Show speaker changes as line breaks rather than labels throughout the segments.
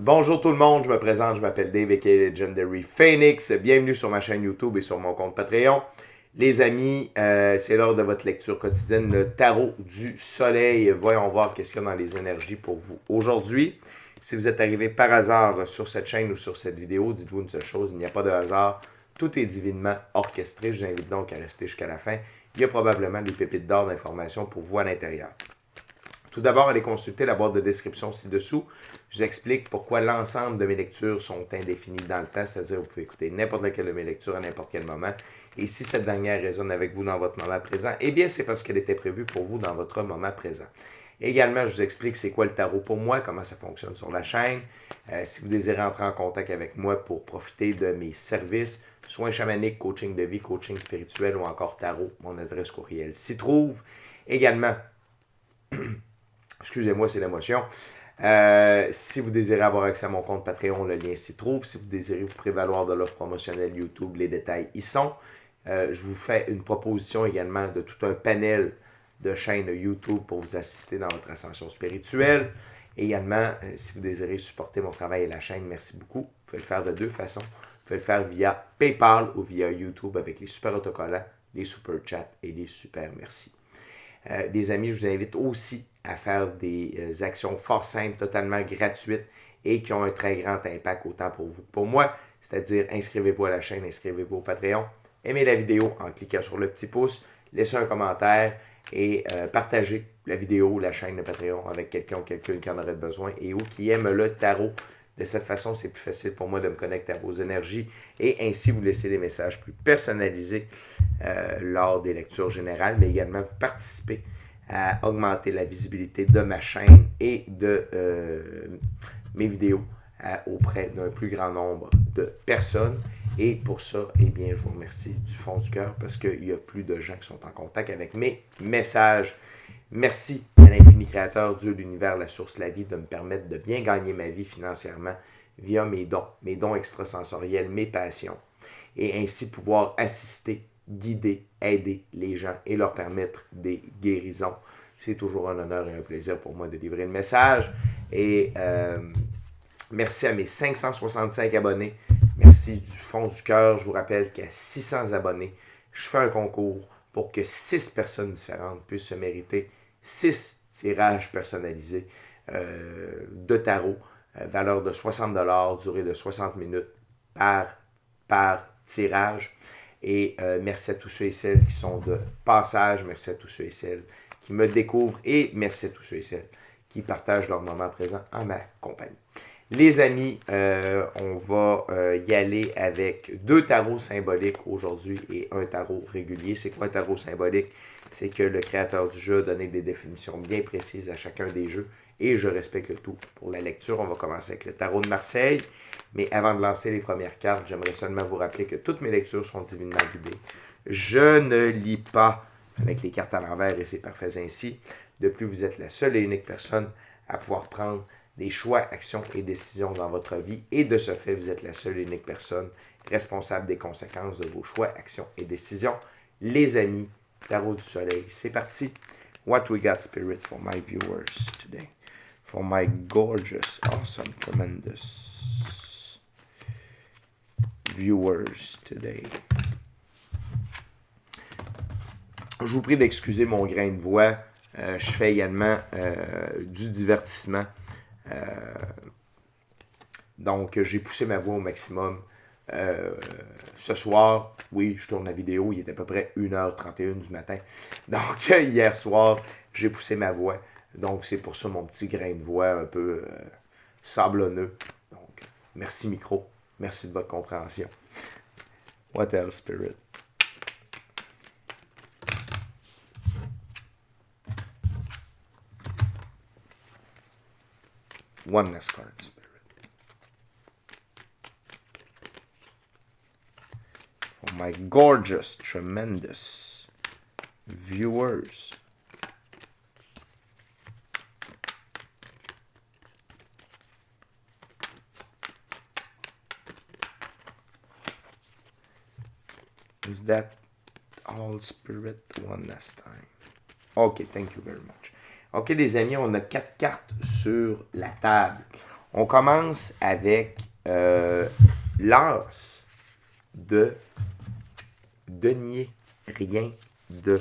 Bonjour tout le monde, je me présente, je m'appelle Dave aka Legendary Phoenix. Bienvenue sur ma chaîne YouTube et sur mon compte Patreon. Les amis, c'est l'heure de votre lecture quotidienne, le tarot du soleil. Voyons voir qu'est-ce qu'il y a dans les énergies pour vous. Aujourd'hui, si vous êtes arrivé par hasard sur cette chaîne ou sur cette vidéo, dites-vous une seule chose, il n'y a pas de hasard. Tout est divinement orchestré. Je vous invite donc à rester jusqu'à la fin. Il y a probablement des pépites d'or d'informations pour vous à l'intérieur. Tout d'abord, allez consulter la boîte de description ci-dessous. Je vous explique pourquoi l'ensemble de mes lectures sont indéfinies dans le temps, c'est-à-dire que vous pouvez écouter n'importe laquelle de mes lectures à n'importe quel moment. Et si cette dernière résonne avec vous dans votre moment présent, eh bien, c'est parce qu'elle était prévue pour vous dans votre moment présent. Également, je vous explique c'est quoi le tarot pour moi, comment ça fonctionne sur la chaîne. Si vous désirez entrer en contact avec moi pour profiter de mes services, soins chamaniques, coaching de vie, coaching spirituel ou encore tarot, mon adresse courriel s'y trouve. Également, excusez-moi, c'est l'émotion. Si vous désirez avoir accès à mon compte Patreon, le lien s'y trouve. Si vous désirez vous prévaloir de l'offre promotionnelle YouTube, les détails y sont. Je vous fais une proposition également de tout un panel de chaînes YouTube pour vous assister dans votre ascension spirituelle. Également, si vous désirez supporter mon travail et la chaîne, merci beaucoup. Vous pouvez le faire de deux façons. Vous pouvez le faire via PayPal ou via YouTube avec les super autocollants, les super chats et les super merci. Les amis, je vous invite aussi à faire des actions fort simples, totalement gratuites et qui ont un très grand impact autant pour vous que pour moi. C'est-à-dire, inscrivez-vous à la chaîne, inscrivez-vous au Patreon, aimez la vidéo en cliquant sur le petit pouce, laissez un commentaire et partagez la vidéo ou la chaîne de Patreon avec quelqu'un ou quelqu'un qui en aurait besoin et ou qui aime le tarot. De cette façon, c'est plus facile pour moi de me connecter à vos énergies et ainsi vous laisser des messages plus personnalisés lors des lectures générales, mais également vous participer à augmenter la visibilité de ma chaîne et de mes vidéos auprès d'un plus grand nombre de personnes. Et pour ça, eh bien, je vous remercie du fond du cœur parce qu'il y a plus de gens qui sont en contact avec mes messages. Merci à l'infini créateur, Dieu, l'univers, la source, la vie, de me permettre de bien gagner ma vie financièrement via mes dons extrasensoriels, mes passions, et ainsi pouvoir assister, guider, aider les gens et leur permettre des guérisons. C'est toujours un honneur et un plaisir pour moi de livrer le message. Et merci à mes 565 abonnés. Merci du fond du cœur. Je vous rappelle qu'à 600 abonnés, je fais un concours pour que 6 personnes différentes puissent se mériter 6 tirages personnalisés de tarot, valeur de 60 $, durée de 60 minutes par tirage. Et merci à tous ceux et celles qui sont de passage. Merci à tous ceux et celles qui me découvrent. Et merci à tous ceux et celles qui partagent leur moment présent en ma compagnie. Les amis, on va y aller avec 2 tarots symboliques aujourd'hui et un tarot régulier. C'est quoi un tarot symbolique? C'est que le créateur du jeu a donné des définitions bien précises à chacun des jeux et je respecte le tout. Pour la lecture, on va commencer avec le tarot de Marseille. Mais avant de lancer les premières cartes, j'aimerais seulement vous rappeler que toutes mes lectures sont divinement guidées. Je ne lis pas avec les cartes à l'envers et c'est parfait ainsi. De plus, vous êtes la seule et unique personne à pouvoir prendre des choix, actions et décisions dans votre vie. Et de ce fait, vous êtes la seule et unique personne responsable des conséquences de vos choix, actions et décisions. Les amis, tarot du soleil, c'est parti. What we got, spirit, for my viewers today. For my gorgeous, awesome, tremendous viewers today. Je vous prie d'excuser mon grain de voix. Je fais également du divertissement. Donc, j'ai poussé ma voix au maximum. Ce soir, oui, je tourne la vidéo, il est à peu près 1h31 du matin. Donc, hier soir, j'ai poussé ma voix. Donc, c'est pour ça mon petit grain de voix un peu sablonneux. Donc, merci micro. Merci de votre compréhension. What else, spirit? Oneness card, spirit. For my gorgeous, tremendous viewers. Is that all, spirit? One last time. Ok, thank you very much. Ok, les amis, on a 4 cartes sur la table. On commence avec l'as de denier, rien de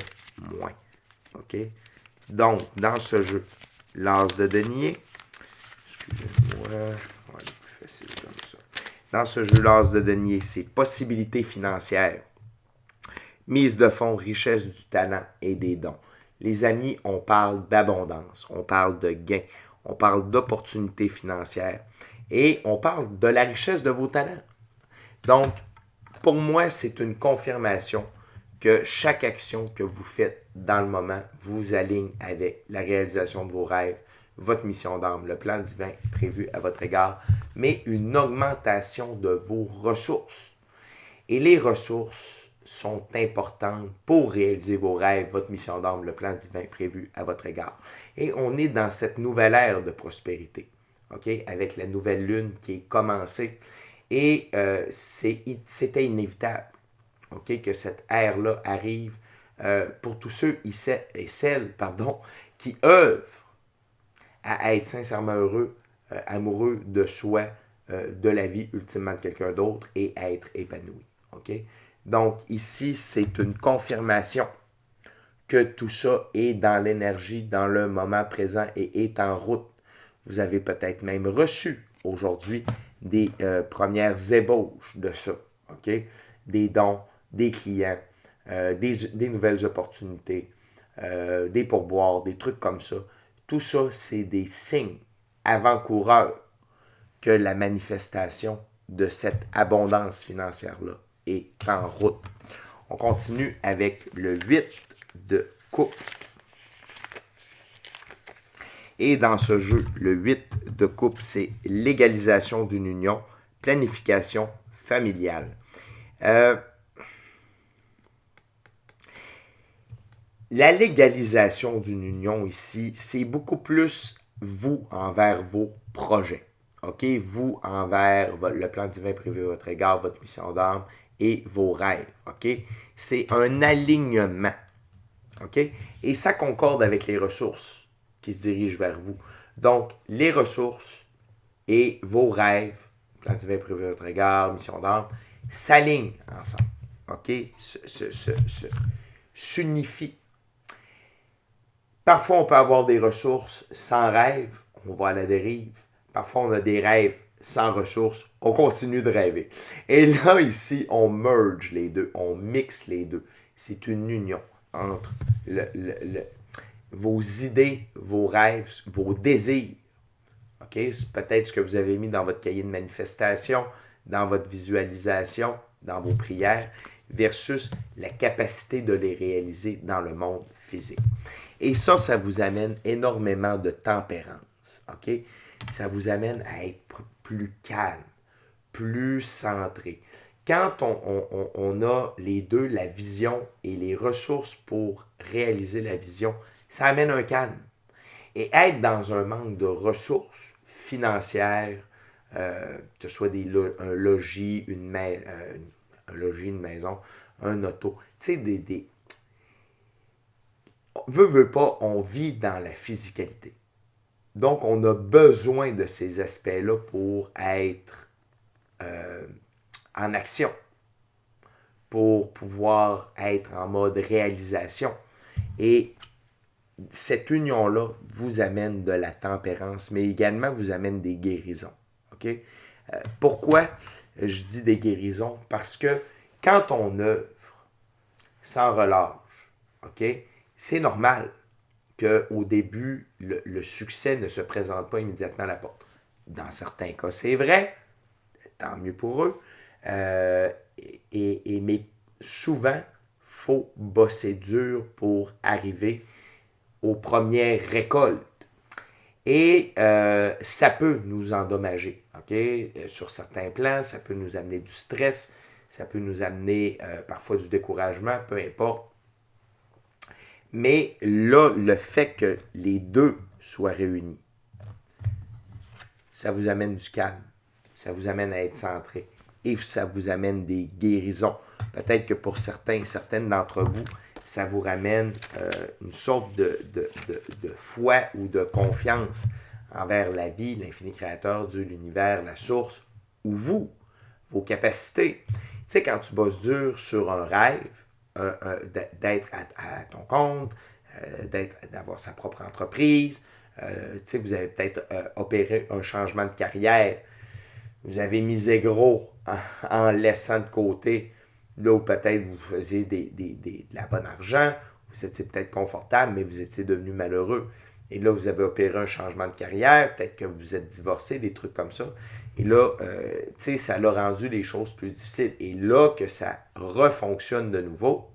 moins. OK? Donc, dans ce jeu, l'as de denier, excusez-moi, on va aller plus facile comme ça. Dans ce jeu, l'as de denier, c'est possibilités financières, mise de fonds, richesse du talent et des dons. Les amis, on parle d'abondance, on parle de gains, on parle d'opportunités financières et on parle de la richesse de vos talents. Donc, pour moi, c'est une confirmation que chaque action que vous faites dans le moment vous aligne avec la réalisation de vos rêves, votre mission d'âme, le plan divin prévu à votre égard, mais une augmentation de vos ressources. Et les ressources sont importantes pour réaliser vos rêves, votre mission d'âme, le plan divin prévu à votre égard. Et on est dans cette nouvelle ère de prospérité, okay? Avec la nouvelle lune qui est commencée. Et c'était inévitable, okay, que cette ère-là arrive pour tous ceux et celles qui œuvrent à être sincèrement heureux, amoureux de soi, de la vie, ultimement de quelqu'un d'autre, et à être épanoui. Okay? Donc ici, c'est une confirmation que tout ça est dans l'énergie, dans le moment présent et est en route. Vous avez peut-être même reçu aujourd'hui des premières ébauches de ça. Okay? Des dons, des clients, des nouvelles opportunités, des pourboires, des trucs comme ça. Tout ça, c'est des signes avant-coureurs que la manifestation de cette abondance financière-là est en route. On continue avec le 8 de coupe. Et dans ce jeu, le 8 de coupe, c'est légalisation d'une union, planification familiale. La légalisation d'une union ici, c'est beaucoup plus vous envers vos projets. OK? Vous envers le plan divin prévu à votre égard, votre mission d'âme et vos rêves. OK? C'est un alignement. OK? Et ça concorde avec les ressources qui se dirigent vers vous. Donc, les ressources et vos rêves, plan divin prévu à votre égard, mission d'âme, s'alignent ensemble. OK? S'unifient. Parfois, on peut avoir des ressources sans rêve, on va à la dérive. Parfois, on a des rêves sans ressources, on continue de rêver. Et là, ici, on merge les deux, on mixe les deux. C'est une union entre vos idées, vos rêves, vos désirs. Okay? C'est peut-être ce que vous avez mis dans votre cahier de manifestation, dans votre visualisation, dans vos prières, versus la capacité de les réaliser dans le monde physique. Et ça vous amène énormément de tempérance. Okay? Ça vous amène à être plus calme, plus centré. Quand on a les deux, la vision et les ressources pour réaliser la vision, ça amène un calme. Et être dans un manque de ressources financières, que ce soit un logis, un logis, une maison, un auto, tu sais, veut pas, on vit dans la physicalité. Donc, on a besoin de ces aspects-là pour être en action, pour pouvoir être en mode réalisation. Et cette union-là vous amène de la tempérance, mais également vous amène des guérisons. Okay? Pourquoi je dis des guérisons? Parce que quand on œuvre sans relâche, okay, c'est normal qu'au début, le succès ne se présente pas immédiatement à la porte. Dans certains cas, c'est vrai, tant mieux pour eux, mais souvent, il faut bosser dur pour arriver aux premières récoltes. Et ça peut nous endommager, okay? Sur certains plans, ça peut nous amener du stress, ça peut nous amener parfois du découragement, peu importe. Mais là, le fait que les deux soient réunis, ça vous amène du calme, ça vous amène à être centré et ça vous amène des guérisons. Peut-être que pour certaines d'entre vous, ça vous ramène une sorte de foi ou de confiance envers la vie, l'infini créateur, Dieu, l'univers, la source, ou vous, vos capacités. Tu sais, quand tu bosses dur sur un rêve, d'être à ton compte, d'avoir sa propre entreprise, tu sais, vous avez peut-être opéré un changement de carrière, vous avez misé gros en laissant de côté, là où peut-être vous faisiez de la bonne argent, vous étiez peut-être confortable, mais vous étiez devenu malheureux. Et là, vous avez opéré un changement de carrière, peut-être que vous êtes divorcé, des trucs comme ça. Et là, tu sais, ça l'a rendu les choses plus difficiles. Et là, que ça refonctionne de nouveau,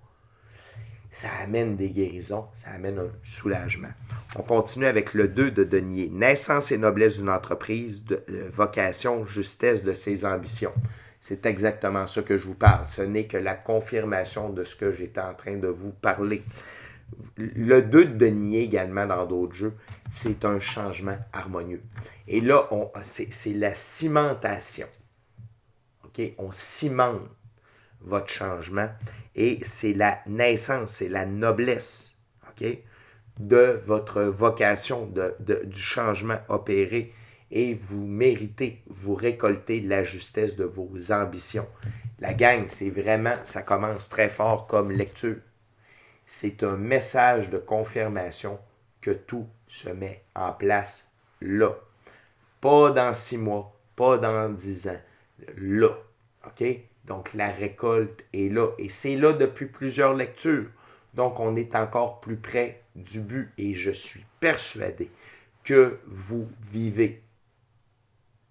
ça amène des guérisons, ça amène un soulagement. On continue avec le 2 de denier. Naissance et noblesse d'une entreprise, vocation, justesse de ses ambitions. C'est exactement ça que je vous parle. Ce n'est que la confirmation de ce que j'étais en train de vous parler. Le 2 de denier également dans d'autres jeux, c'est un changement harmonieux. Et là, c'est la cimentation. Okay? On cimente votre changement et c'est la naissance, c'est la noblesse, okay, de votre vocation, du changement opéré et vous méritez, vous récoltez la justesse de vos ambitions. La gang, c'est vraiment, ça commence très fort comme lecture. C'est un message de confirmation que tout se met en place là. Pas dans 6 mois, pas dans 10 ans, là. OK? Donc, la récolte est là. Et c'est là depuis plusieurs lectures. Donc, on est encore plus près du but. Et je suis persuadé que vous vivez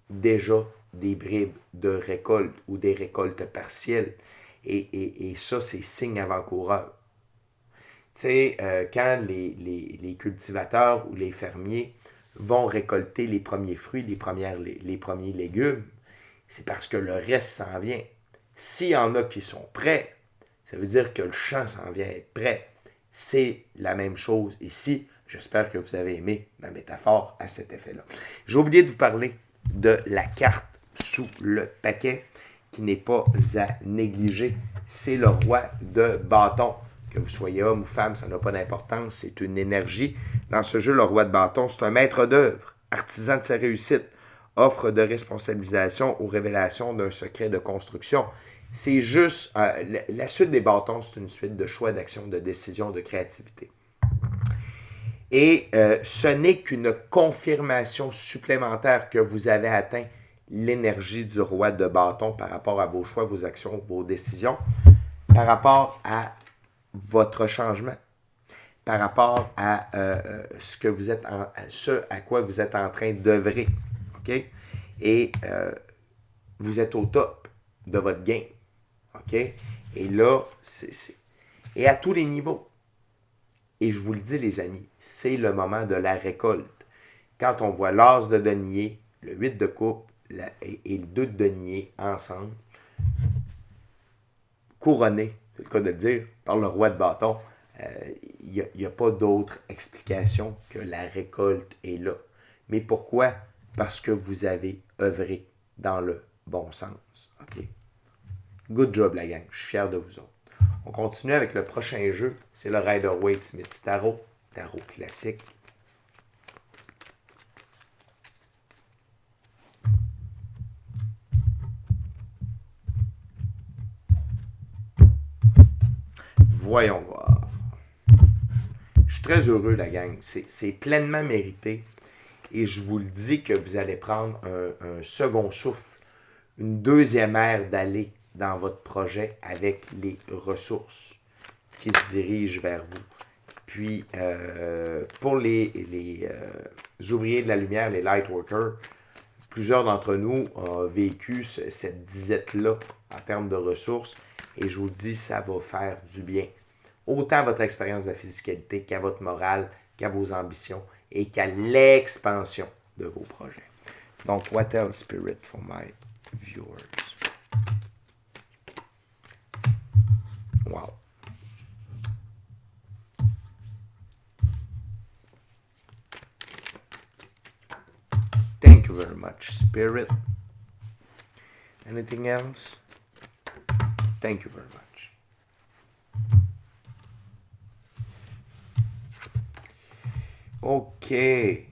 déjà des bribes de récolte ou des récoltes partielles. Et ça, c'est signe avant-coureur. Tu sais, quand les cultivateurs ou les fermiers vont récolter les premiers fruits, les premiers légumes, c'est parce que le reste s'en vient. S'il y en a qui sont prêts, ça veut dire que le champ s'en vient être prêt. C'est la même chose ici. J'espère que vous avez aimé ma métaphore à cet effet-là. J'ai oublié de vous parler de la carte sous le paquet qui n'est pas à négliger. C'est le roi de bâton. Que vous soyez homme ou femme, ça n'a pas d'importance. C'est une énergie. Dans ce jeu, le roi de bâton, c'est un maître d'œuvre, artisan de sa réussite, offre de responsabilisation ou révélation d'un secret de construction. C'est juste, la suite des bâtons, c'est une suite de choix, d'actions, de décisions, de créativité. Et ce n'est qu'une confirmation supplémentaire que vous avez atteint l'énergie du roi de bâton par rapport à vos choix, vos actions, vos décisions, par rapport à votre changement, par rapport à ce que vous êtes ce à quoi vous êtes en train d'œuvrer. OK? Et vous êtes au top de votre game. OK? Et là, et à tous les niveaux. Et je vous le dis, les amis, c'est le moment de la récolte. Quand on voit l'as de denier, le 8 de coupe et le 2 de denier ensemble, couronnés, c'est le cas de le dire, par le roi de bâton, il n'y a pas d'autre explication que la récolte est là. Mais pourquoi? Parce que vous avez œuvré dans le bon sens. OK? Good job, la gang. Je suis fier de vous autres. On continue avec le prochain jeu. C'est le Rider-Waite-Smith Tarot. Tarot classique. Voyons voir. Je suis très heureux, la gang. C'est pleinement mérité. Et je vous le dis que vous allez prendre un second souffle, une deuxième ère d'aller dans votre projet avec les ressources qui se dirigent vers vous. Puis, pour les ouvriers de la lumière, les lightworkers, plusieurs d'entre nous ont vécu cette disette-là en termes de ressources. Et je vous dis, ça va faire du bien. Autant à votre expérience de la physicalité qu'à votre morale, qu'à vos ambitions et qu'à l'expansion de vos projets. Donc, what else, Spirit, for my viewers? Wow. Thank you very much, Spirit. Anything else? Thank you very much. OK.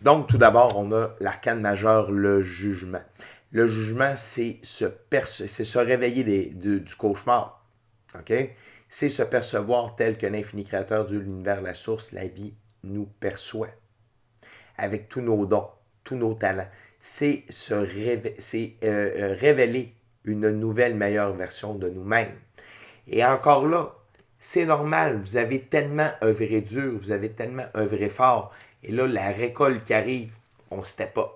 Donc, tout d'abord, on a l'arcane majeur, le jugement. Le jugement, c'est se réveiller du cauchemar. OK? C'est se percevoir tel que l'infini créateur, Dieu, l'univers, la source, la vie nous perçoit. Avec tous nos dons, tous nos talents. C'est révéler une nouvelle, meilleure version de nous-mêmes. Et encore là, c'est normal, vous avez tellement œuvré dur, vous avez tellement œuvré fort, et là, la récolte qui arrive, on ne step up.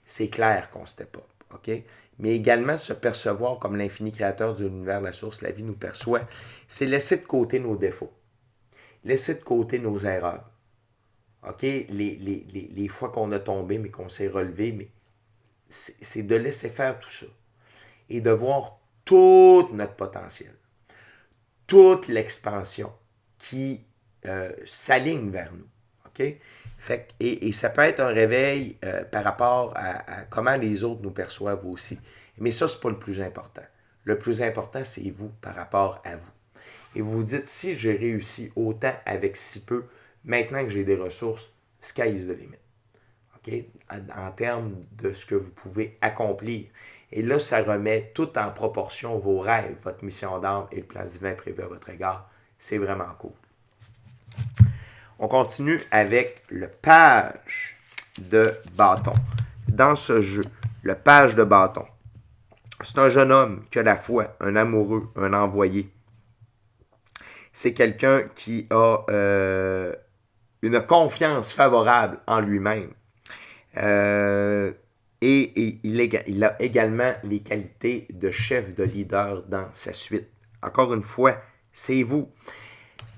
C'est clair qu'on ne step up, OK? Mais également, se percevoir comme l'infini créateur de l'univers, la source, la vie nous perçoit, c'est laisser de côté nos défauts, laisser de côté nos erreurs, OK? Les fois qu'on a tombé, mais qu'on s'est relevé, mais c'est de laisser faire tout ça et de voir tout notre potentiel, toute l'expansion qui s'aligne vers nous. OK? Et ça peut être un réveil par rapport à comment les autres nous perçoivent aussi. Mais ça, c'est pas le plus important. Le plus important, c'est vous par rapport à vous. Et vous vous dites, si j'ai réussi autant avec si peu, maintenant que j'ai des ressources, sky is the limit. OK? En termes de ce que vous pouvez accomplir. Et là, ça remet tout en proportion vos rêves, votre mission d'âme et le plan divin prévu à votre égard. C'est vraiment cool. On continue avec le page de bâton. Dans ce jeu, le page de bâton, c'est un jeune homme qui a la foi, un amoureux, un envoyé. C'est quelqu'un qui a une confiance favorable en lui-même. Et il a également les qualités de chef, de leader dans sa suite. Encore une fois, c'est vous.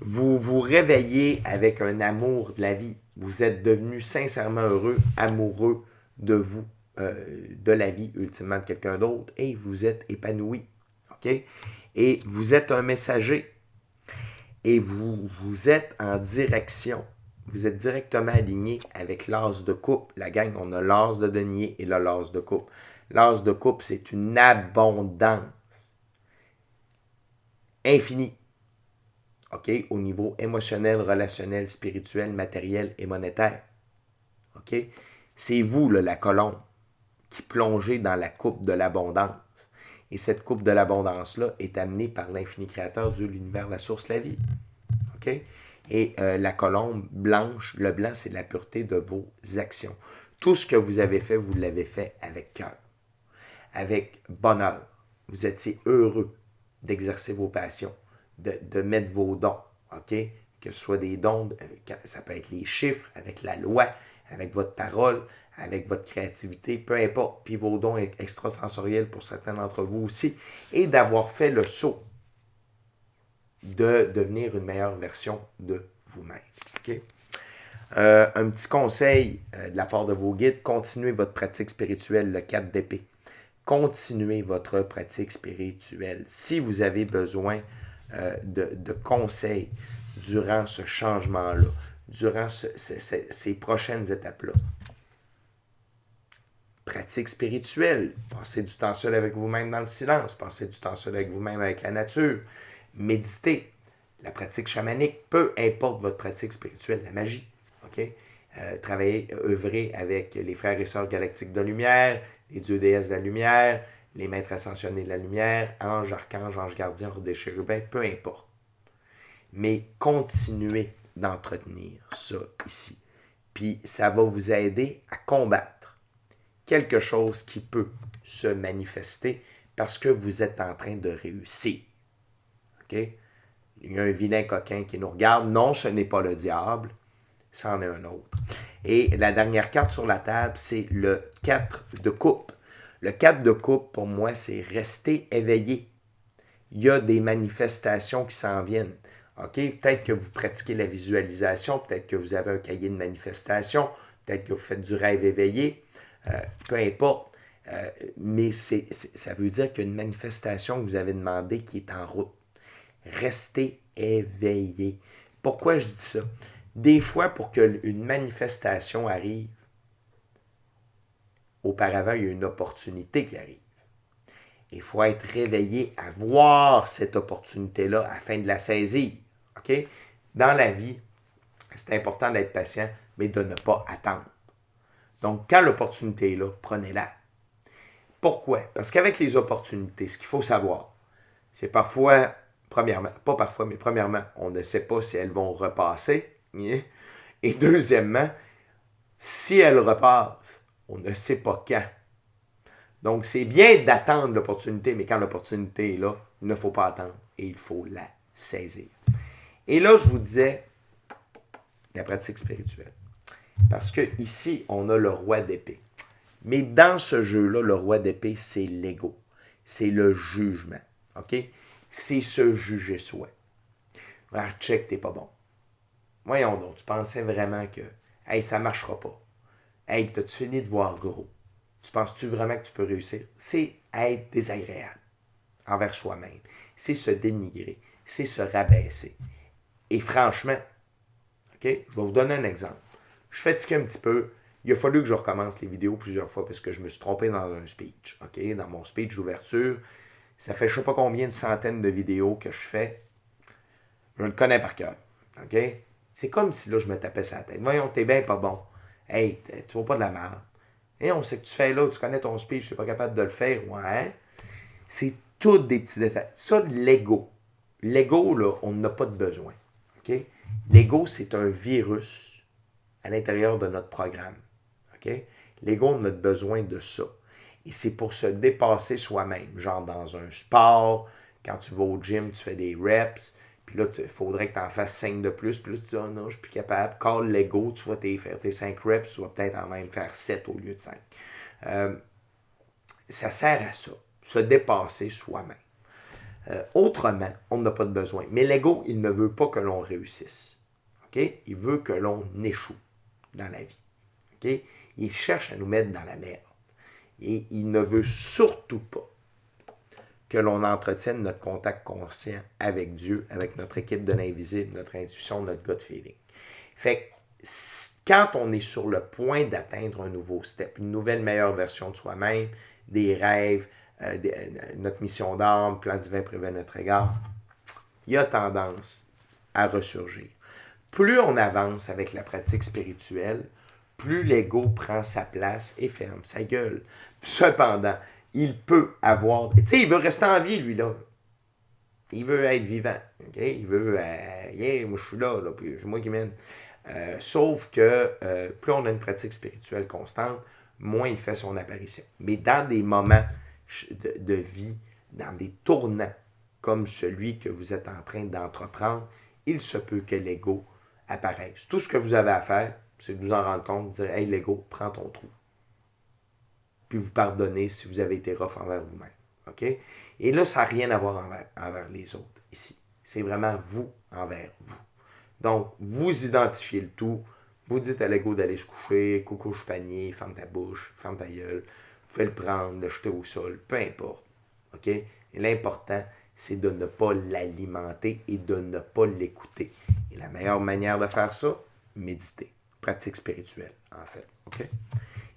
Vous vous réveillez avec un amour de la vie. Vous êtes devenu sincèrement heureux, amoureux de vous, de la vie, ultimement de quelqu'un d'autre, et vous êtes épanoui. OK? Et vous êtes un messager. Et vous êtes en direction. Vous êtes directement aligné avec l'as de coupe. La gang, on a l'as de denier et le l'as de coupe. L'as de coupe, c'est une abondance infinie. OK? Au niveau émotionnel, relationnel, spirituel, matériel et monétaire. OK? C'est vous, là, la colombe, qui plongez dans la coupe de l'abondance. Et cette coupe de l'abondance-là est amenée par l'infini créateur, Dieu, l'univers, la source, la vie. OK? Et la colombe blanche, le blanc, c'est la pureté de vos actions. Tout ce que vous avez fait, vous l'avez fait avec cœur, avec bonheur. Vous étiez heureux d'exercer vos passions, de mettre vos dons, OK? Que ce soit des dons, ça peut être les chiffres, avec la loi, avec votre parole, avec votre créativité, peu importe. Puis vos dons extrasensoriels pour certains d'entre vous aussi. Et d'avoir fait le saut de devenir une meilleure version de vous-même. OK? Un petit conseil de la part de vos guides, continuez votre pratique spirituelle, le 4 d'épée. Continuez votre pratique spirituelle. Si vous avez besoin de conseils durant ce changement-là, durant ces prochaines étapes-là, pratique spirituelle, passez du temps seul avec vous-même dans le silence, passez du temps seul avec vous-même avec la nature, méditez, la pratique chamanique, peu importe votre pratique spirituelle, la magie, OK? Travaillez, œuvrez avec les frères et sœurs galactiques de lumière, les dieux déesses de la lumière, les maîtres ascensionnés de la lumière, anges, archanges, anges gardiens, ordre des chérubins, peu importe. Mais continuez d'entretenir ça ici. Puis ça va vous aider à combattre quelque chose qui peut se manifester parce que vous êtes en train de réussir. OK? Il y a un vilain coquin qui nous regarde. Non, ce n'est pas le diable, c'en est un autre. Et la dernière carte sur la table, c'est le 4 de coupe. Le 4 de coupe, pour moi, c'est rester éveillé. Il y a des manifestations qui s'en viennent. OK? Peut-être que vous pratiquez la visualisation, peut-être que vous avez un cahier de manifestation, peut-être que vous faites du rêve éveillé, peu importe. Mais ça veut dire qu'il y a une manifestation que vous avez demandé qui est en route. Restez éveillé. Pourquoi je dis ça? Des fois, pour qu'une manifestation arrive, auparavant, il y a une opportunité qui arrive. Il faut être réveillé à voir cette opportunité-là afin de la saisir. OK? Dans la vie, c'est important d'être patient, mais de ne pas attendre. Donc, quand l'opportunité est là, prenez-la. Pourquoi? Parce qu'avec les opportunités, ce qu'il faut savoir, c'est parfois, premièrement, pas parfois, mais premièrement, on ne sait pas si elles vont repasser. Et deuxièmement, si elles repassent, on ne sait pas quand. Donc, c'est bien d'attendre l'opportunité, mais quand l'opportunité est là, il ne faut pas attendre et il faut la saisir. Et là, je vous disais la pratique spirituelle. Parce que ici, on a le roi d'épée. Mais dans ce jeu-là, le roi d'épée, c'est l'ego. C'est le jugement. OK? C'est se juger soi. Ah, check, t'es pas bon. Voyons donc, tu pensais vraiment que, hey, ça marchera pas. Hey, t'as-tu fini de voir gros? Tu penses-tu vraiment que tu peux réussir? C'est être désagréable envers soi-même. C'est se dénigrer. C'est se rabaisser. Et franchement, OK, je vais vous donner un exemple. Je fatigue un petit peu. Il a fallu que je recommence les vidéos plusieurs fois parce que je me suis trompé dans un speech. OK, dans mon speech d'ouverture, ça fait je ne sais pas combien de centaines de vidéos que je fais. Je le connais par cœur. OK? C'est comme si là, je me tapais sa tête. Voyons, t'es bien pas bon. Hey, tu vas pas de la merde. Et on sait que tu fais là, tu connais ton speech, tu n'es pas capable de le faire. Ouais. C'est tous des petits détails. Ça, l'ego. L'ego, là, on n'a pas de besoin. OK? L'ego, c'est un virus à l'intérieur de notre programme. OK? L'ego, on a besoin de ça. Et c'est pour se dépasser soi-même. Genre dans un sport, quand tu vas au gym, tu fais des reps, puis là, il faudrait que tu en fasses 5 de plus, puis là, tu dis, oh non, je suis plus capable. Call l'ego, tu vas faire tes 5 reps, tu vas peut-être en même faire 7 au lieu de 5. Ça sert à ça, se dépasser soi-même. Autrement, on n'a pas de besoin. Mais l'ego, il ne veut pas que l'on réussisse. Okay? Il veut que l'on échoue dans la vie. Okay? Il cherche à nous mettre dans la merde. Et il ne veut surtout pas que l'on entretienne notre contact conscient avec Dieu, avec notre équipe de l'invisible, notre intuition, notre gut feeling. Fait que quand on est sur le point d'atteindre un nouveau step, une nouvelle meilleure version de soi-même, des rêves, notre mission d'âme, plan divin prévu à notre égard, il y a tendance à ressurgir. Plus on avance avec la pratique spirituelle, plus l'ego prend sa place et ferme sa gueule. Cependant, il peut avoir... Tu sais, il veut rester en vie, lui, là. Il veut être vivant. Okay? Il veut... yeah, moi, je suis là, puis c'est moi qui mène. Sauf que plus on a une pratique spirituelle constante, moins il fait son apparition. Mais dans des moments de vie, dans des tournants comme celui que vous êtes en train d'entreprendre, il se peut que l'ego apparaisse. Tout ce que vous avez à faire, c'est de vous en rendre compte, de dire « Hey, l'ego, prends ton trou. » Puis vous pardonnez si vous avez été rough envers vous-même. OK? Et là, ça n'a rien à voir envers les autres ici. C'est vraiment vous envers vous. Donc, vous identifiez le tout. Vous dites à l'ego d'aller se coucher, coucouche panier, ferme ta bouche, ferme ta gueule. Vous pouvez le prendre, le jeter au sol, peu importe. OK? Et l'important, c'est de ne pas l'alimenter et de ne pas l'écouter. Et la meilleure manière de faire ça, méditer. Pratique spirituelle, en fait. OK?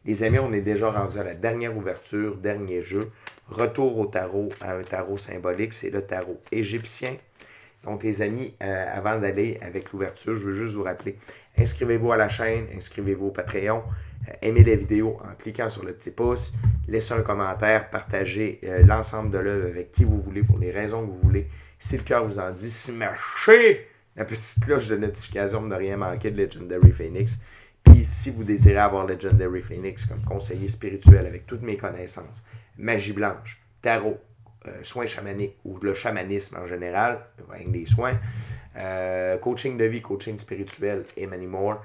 Les amis, on est déjà rendu à la dernière ouverture, dernier jeu. Retour au tarot, à un tarot symbolique, c'est le tarot égyptien. Donc, les amis, avant d'aller avec l'ouverture, je veux juste vous rappeler, inscrivez-vous à la chaîne, inscrivez-vous au Patreon, aimez la vidéo en cliquant sur le petit pouce, laissez un commentaire, partagez l'ensemble de l'œuvre avec qui vous voulez, pour les raisons que vous voulez. Si le cœur vous en dit, smashez la petite cloche de notification pour ne rien manquer de Legendary Phoenix. Puis, si vous désirez avoir Legendary Phoenix comme conseiller spirituel avec toutes mes connaissances, magie blanche, tarot, soins chamaniques ou le chamanisme en général, rien des soins, coaching de vie, coaching spirituel et many more,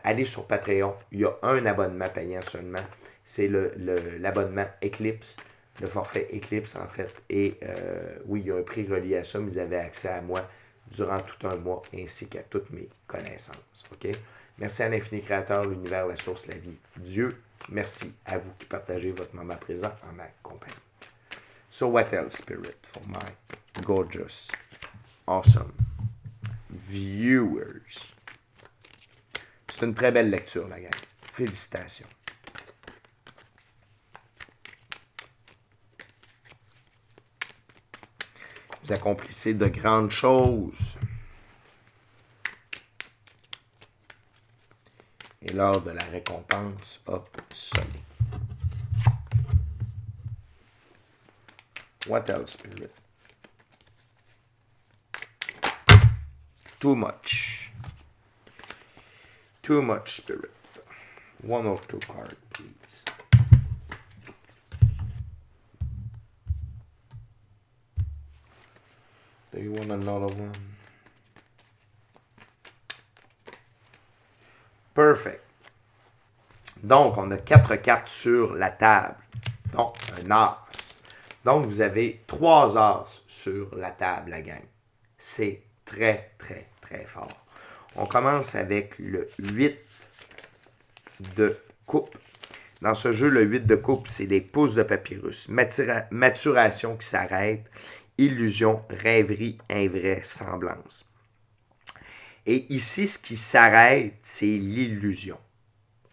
allez sur Patreon. Il y a un abonnement payant seulement. C'est l'abonnement Eclipse, le forfait Eclipse en fait. Et oui, il y a un prix relié à ça, mais vous avez accès à moi durant tout un mois ainsi qu'à toutes mes connaissances. OK? Merci à l'infini créateur, l'univers, la source, la vie, Dieu. Merci à vous qui partagez votre moment présent en ma compagnie. So what else, Spirit, for my gorgeous, awesome viewers? C'est une très belle lecture, la gang. Félicitations. Vous accomplissez de grandes choses. Et l'heure de la récompense a sonné. What else, Spirit? Too much. Too much, Spirit. One or two cards, please. Do you want another one? Perfect. Donc, on a 4 cartes sur la table. Donc, un as. Donc, vous avez 3 as sur la table, la gang. C'est très, très, très fort. On commence avec le 8 de coupe. Dans ce jeu, le 8 de coupe, c'est les pouces de papyrus. Maturation qui s'arrête. Illusion, rêverie, invraisemblance. Et ici, ce qui s'arrête, c'est l'illusion.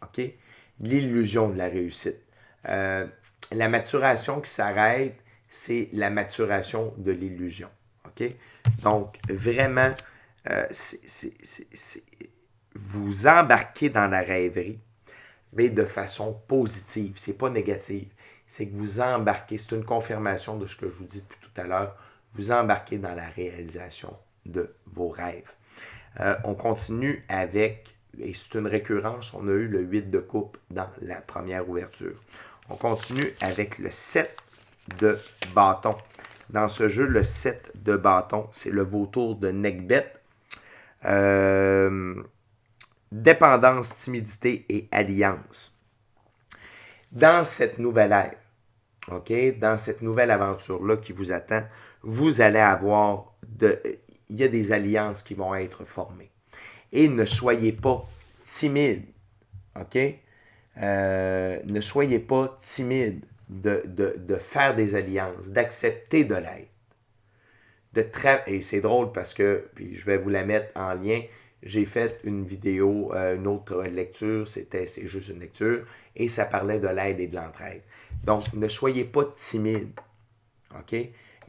OK? L'illusion de la réussite. La maturation qui s'arrête, c'est la maturation de l'illusion. OK? Donc, vraiment, vous embarquez dans la rêverie, mais de façon positive. C'est pas négative. C'est que vous embarquez, c'est une confirmation de ce que je vous dis depuis tout à l'heure, vous embarquez dans la réalisation de vos rêves. On continue avec, et c'est une récurrence, on a eu le 8 de coupe dans la première ouverture. On continue avec le 7 de bâton. Dans ce jeu, le 7 de bâton, c'est le vautour de Nekhbet. Dépendance, timidité et alliance. Dans cette nouvelle ère, OK, dans cette nouvelle aventure-là qui vous attend, vous allez avoir il y a des alliances qui vont être formées. Et ne soyez pas timide, OK? Ne soyez pas timide de faire des alliances, d'accepter de l'aide. Et c'est drôle parce que, puis je vais vous la mettre en lien, j'ai fait une vidéo, une autre lecture, c'est juste une lecture, et ça parlait de l'aide et de l'entraide. Donc, ne soyez pas timide, OK?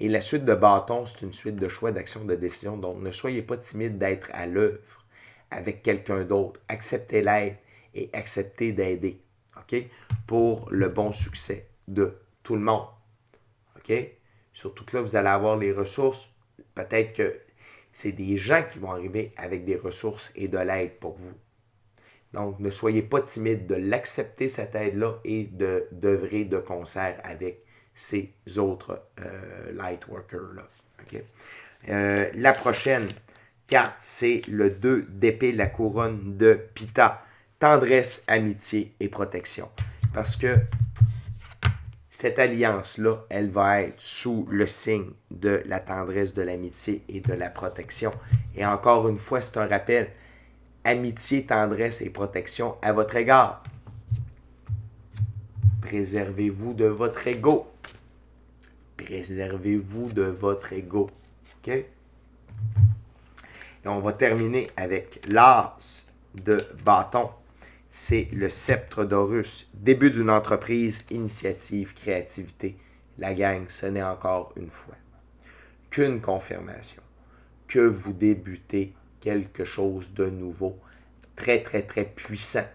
Et la suite de bâton, c'est une suite de choix, d'actions, de décisions. Donc, ne soyez pas timide d'être à l'œuvre avec quelqu'un d'autre. Acceptez l'aide et acceptez d'aider, OK? Pour le bon succès de tout le monde, OK? Surtout que là, vous allez avoir les ressources. Peut-être que c'est des gens qui vont arriver avec des ressources et de l'aide pour vous. Donc, ne soyez pas timide de l'accepter, cette aide-là, et d'œuvrer de concert avec ces autres lightworkers-là. Okay? La prochaine carte, c'est le 2 d'épée, la couronne de Pita. Tendresse, amitié et protection. Parce que cette alliance-là, elle va être sous le signe de la tendresse, de l'amitié et de la protection. Et encore une fois, c'est un rappel. Amitié, tendresse et protection à votre égard. Préservez-vous de votre ego. Préservez-vous de votre ego. OK? Et on va terminer avec l'as de bâton. C'est le sceptre d'Horus. Début d'une entreprise, initiative, créativité. La gang, ce n'est encore une fois qu'une confirmation que vous débutez quelque chose de nouveau, très, très, très puissant,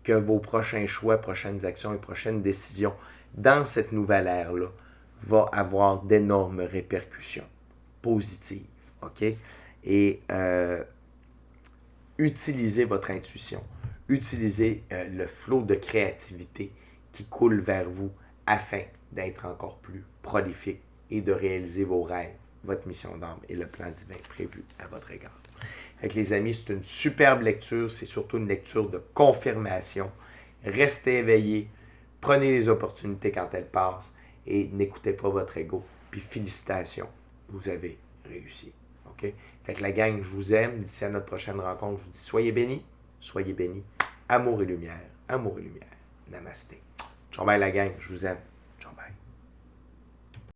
que vos prochains choix, prochaines actions et prochaines décisions dans cette nouvelle ère-là vont avoir d'énormes répercussions positives, OK? Et utilisez votre intuition, utilisez le flot de créativité qui coule vers vous afin d'être encore plus prolifique et de réaliser vos rêves, votre mission d'âme et le plan divin prévu à votre égard. Fait que les amis, c'est une superbe lecture, c'est surtout une lecture de confirmation. Restez éveillés, prenez les opportunités quand elles passent et n'écoutez pas votre ego. Puis félicitations, vous avez réussi. OK? Fait que la gang, je vous aime. D'ici à notre prochaine rencontre, je vous dis soyez bénis, amour et lumière, amour et lumière. Namasté. Ciao bye la gang, je vous aime. Ciao bye.